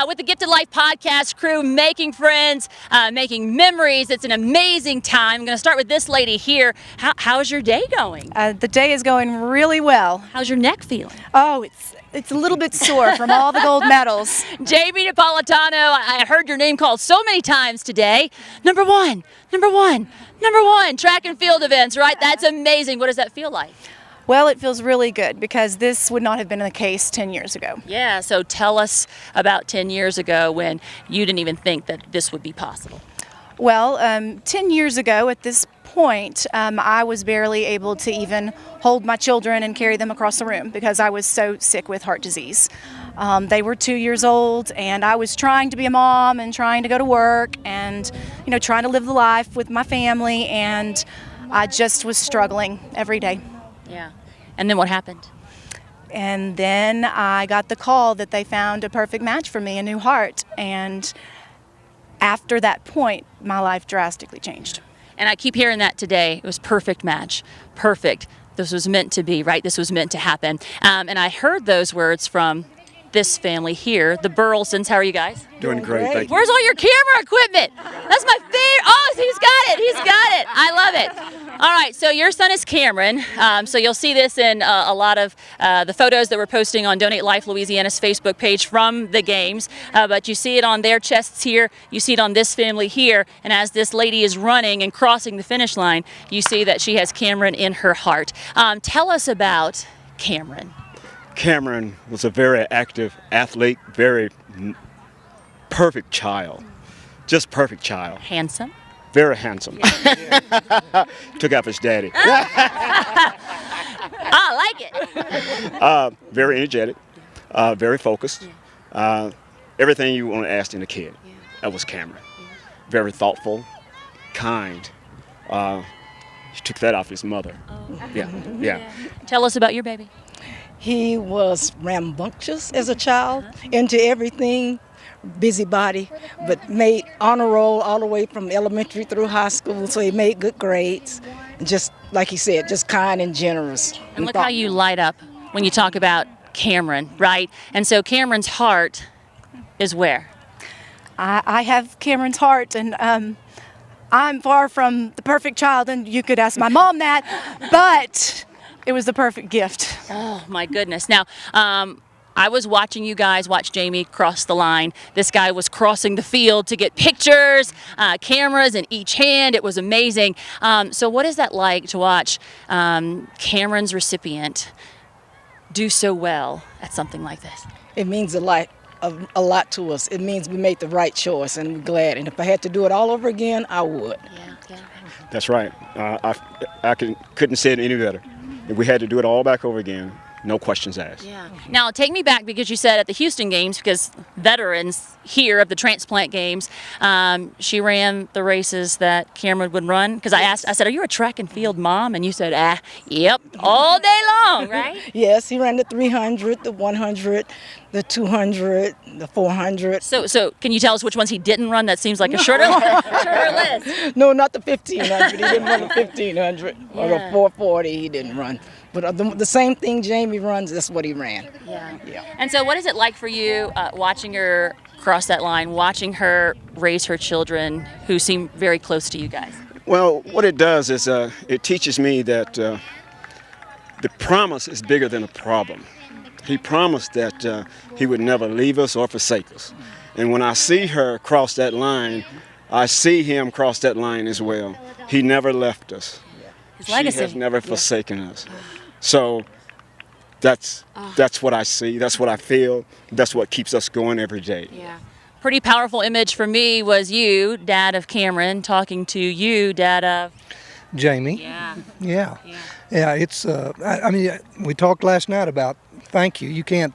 with the Gifted Life podcast crew, making friends, making memories. It's an amazing time. I'm going to start with this lady here. How's your day going? The day is going really well. How's your neck feeling? Oh, it's a little bit sore from all the gold medals. Jamie Napolitano, I heard your name called so many times today. Number one, track and field events, right? That's amazing. What does that feel like? Well, it feels really good because this would not have been the case 10 years ago. Yeah, so tell us about 10 years ago when you didn't even think that this would be possible. Well, 10 years ago at this point, I was barely able to even hold my children and carry them across the room because I was so sick with heart disease. They were 2 years old, and I was trying to be a mom and trying to go to work and, trying to live the life with my family, and I just was struggling every day. Yeah. And then what happened? And then I got the call that they found a perfect match for me, a new heart, and after that point, my life drastically changed. And I keep hearing that today. It was perfect match. Perfect. This was meant to be, right? This was meant to happen. And I heard those words from this family here, the Burlesons. How are you guys? Doing great, thank you. Where's all your camera equipment? That's my favorite. Oh, he's got it. I love it. All right, so your son is Cameron. So you'll see this in a lot of the photos that we're posting on Donate Life Louisiana's Facebook page from the games. But you see it on their chests here. You see it on this family here. And as this lady is running and crossing the finish line, you see that she has Cameron in her heart. Tell us about Cameron. Cameron was a very active athlete, very perfect child, just perfect child. Handsome. Very handsome. Took after his daddy. I like it. Very energetic, very focused. Everything you want to ask in a kid, that was Cameron. Very thoughtful, kind. He took that off his mother. Yeah. Tell us about your baby. He was rambunctious as a child, into everything, busybody, but made honor roll all the way from elementary through high school, so he made good grades. And just like he said, just kind and generous. And look how you light up when you talk about Cameron, right? And so Cameron's heart is where? I have Cameron's heart, and I'm far from the perfect child, and you could ask my mom that, but it was the perfect gift. Oh, my goodness. Now, I was watching you guys watch Jamie cross the line. This guy was crossing the field to get pictures, cameras in each hand. It was amazing. So what is that like to watch Cameron's recipient do so well at something like this? It means a lot to us. It means we made the right choice, and we're glad. And if I had to do it all over again, I would. Yeah. That's right. I couldn't say it any better. If we had to do it all back over again, no questions asked. Yeah. Now, take me back, because you said at the Houston games, because veterans here of the Transplant games, she ran the races that Cameron would run. Because I said, are you a track and field mom? And you said, yep, all day long, right? Yes, he ran the 300, the 100, the 200, the 400. So can you tell us which ones he didn't run? That seems like a shorter list. No, not the 1500. He didn't run the 1500 or the 440. He didn't run. But the same thing Jamie runs, that's what he ran. Yeah. And so what is it like for you watching her cross that line, watching her raise her children who seem very close to you guys? Well, what it does is it teaches me that the promise is bigger than a problem. He promised that he would never leave us or forsake us. And when I see her cross that line, I see him cross that line as well. He never left us. His legacy. She has never forsaken us. So that's what I see, that's what I feel, that's what keeps us going every day. Yeah. Pretty powerful image for me was you, dad of Cameron, talking to you, dad of Jamie. Yeah. It's I mean, we talked last night about thank you. You can't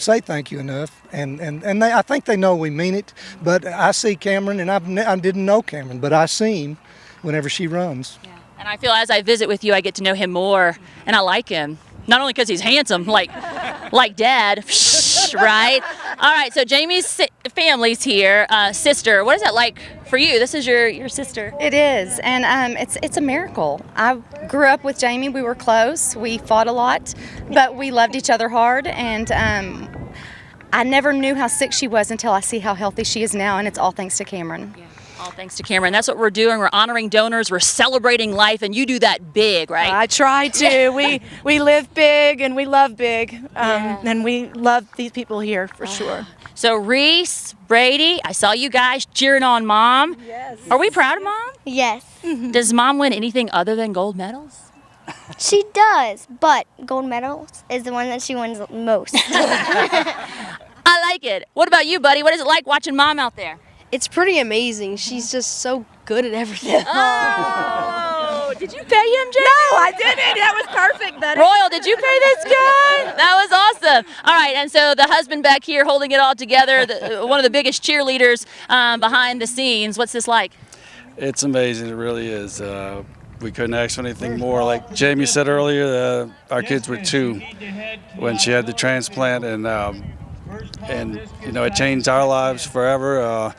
say thank you enough, and I think they know we mean it. But I see Cameron, and I didn't know Cameron, but I see him whenever she runs. Yeah. And I feel as I visit with you, I get to know him more, and I like him. Not only because he's handsome, like Dad, right? All right, so Jamie's family's here. Sister, what is that like for you? This is your sister. It is, and it's a miracle. I grew up with Jamie. We were close. We fought a lot, but we loved each other hard, and I never knew how sick she was until I see how healthy she is now, and it's all thanks to Cameron. Yeah. All thanks to Cameron. That's what we're doing. We're honoring donors. We're celebrating life, and you do that big, right? I try to. We live big and we love big, and we love these people here for sure. So Reese, Brady, I saw you guys cheering on Mom. Yes. Are we proud of Mom? Yes. Does Mom win anything other than gold medals? She does, but gold medals is the one that she wins most. I like it. What about you, buddy? What is it like watching Mom out there? It's pretty amazing. She's just so good at everything. Oh, did you pay him, Jay? No, I didn't. That was perfect. Royal, did you pay this guy? That was awesome. All right, and so the husband back here holding it all together, one of the biggest cheerleaders behind the scenes. What's this like? It's amazing. It really is. We couldn't ask for anything more. Like Jamie said earlier, our kids were 2 when she had the transplant, and you know, it changed our lives forever.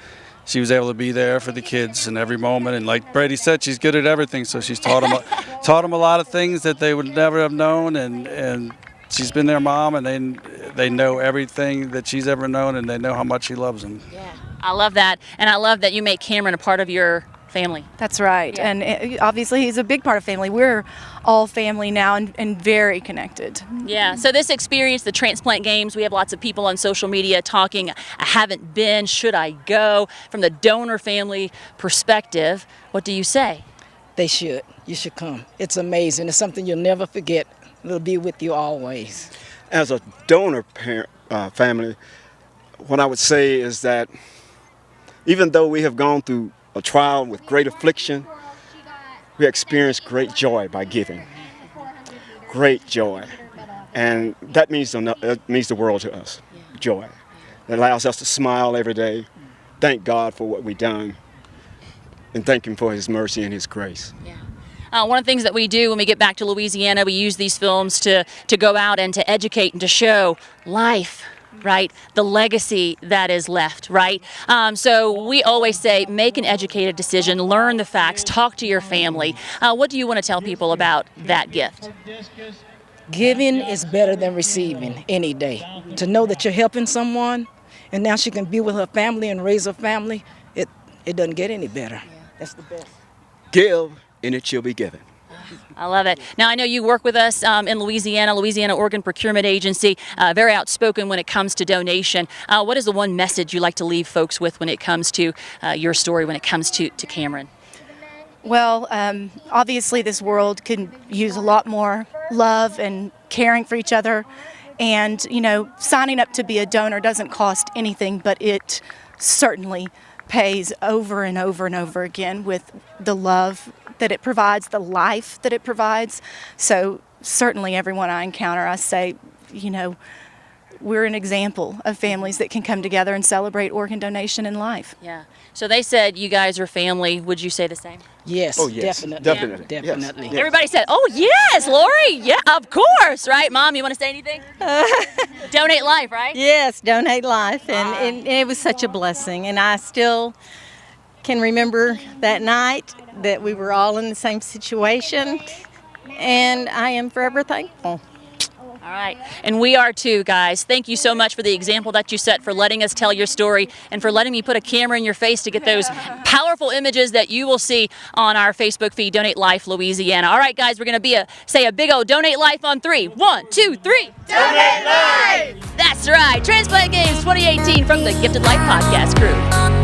She was able to be there for the kids in every moment, and like Brady said, she's good at everything. So she's taught them a lot of things that they would never have known, and she's been their mom, and they know everything that she's ever known, and they know how much she loves them. Yeah, I love that, and I love that you make Cameron a part of your family. That's right. Yeah. And obviously he's a big part of family. We're all family now and very connected. Yeah, so this experience, the Transplant Games, we have lots of people on social media talking, I haven't been, should I go? From the donor family perspective, what do you say? They should. You should come. It's amazing. It's something you'll never forget. It'll be with you always. As a donor family, what I would say is that even though we have gone through a trial with great affliction, we experience great joy by giving. Great joy. And that means the world to us. Joy. It allows us to smile every day, thank God for what we've done, and thank Him for His mercy and His grace. Yeah. One of the things that we do when we get back to Louisiana, we use these films to go out and to educate and to show life, right? The legacy that is left, right? So we always say, make an educated decision, learn the facts, talk to your family. What do you want to tell people about that gift? Giving is better than receiving any day. To know that you're helping someone, and now she can be with her family and raise her family, it doesn't get any better. That's the best. Give, and it shall be given. I love it. Now, I know you work with us in Louisiana Organ Procurement Agency, very outspoken when it comes to donation. What is the one message you like to leave folks with when it comes to your story, when it comes to Cameron? Well, obviously this world could use a lot more love and caring for each other. And, you know, signing up to be a donor doesn't cost anything, but it certainly pays over and over and over again with the love that it provides, the life that it provides. So certainly everyone I encounter, I say, you know, we're an example of families that can come together and celebrate organ donation and life. Yeah. So they said you guys are family. Would you say the same? Yes, Oh, yes. definitely. Definitely. Yeah, definitely. Yes. Everybody said, oh, yes, Lori. Yeah, of course, right? Mom, you want to say anything? Donate life, right? Yes, donate life, and it was such a blessing. And I still can remember that night that we were all in the same situation, and I am forever thankful. All right. And we are too, guys. Thank you so much for the example that you set, for letting us tell your story, and for letting me put a camera in your face to get those powerful images that you will see on our Facebook feed, Donate Life Louisiana. All right, guys, we're going to say a big old Donate Life on 3. 1, 2, 3. Donate life! That's right. Transplant Games 2018 from the Gifted Life Podcast crew.